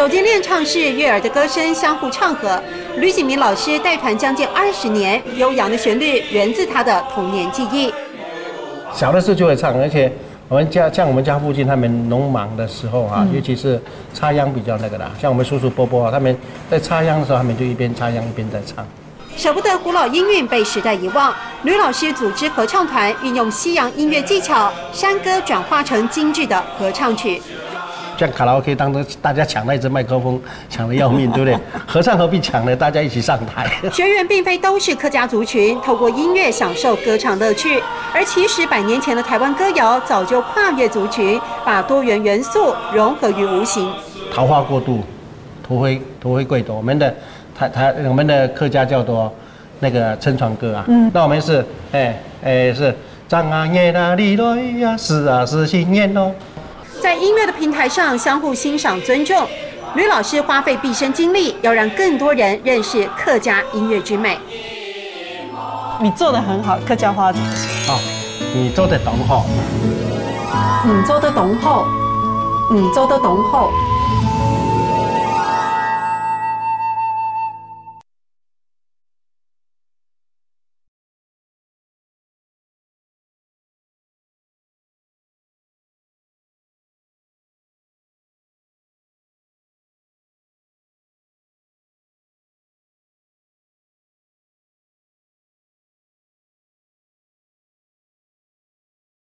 走进练唱室，悦耳的歌声相互唱和。吕景明老师带团将近20年，悠扬的旋律源自他的童年记忆。小的时候就会唱，而且我们家附近他们农忙的时候啊，尤其是插秧比较那个啦，像我们叔叔伯伯啊，他们在插秧的时候，他们就一边插秧一边在唱。舍不得古老音韵被时代遗忘，吕老师组织合唱团，运用西洋音乐技巧，山歌转化成精致的合唱曲。像卡拉 OK 当中，大家抢那一支麦克风，抢得要命，对不对？合唱何必抢呢？大家一起上台。学员并非都是客家族群，透过音乐享受歌唱乐趣。而其实100年前的台湾歌谣早就跨越族群，把多元元素融合于无形。桃花过渡，土灰贵多。我们的客家叫做那个撑船歌啊。那我们是是张啊耶啦哩来呀，是啊是新年哦。在音乐的平台上相互欣赏尊重，吕老师花费毕生精力，要让更多人认识客家音乐之美。你做得很好，客家话怎么说？你做得懂好，你做得懂好，你做得懂好。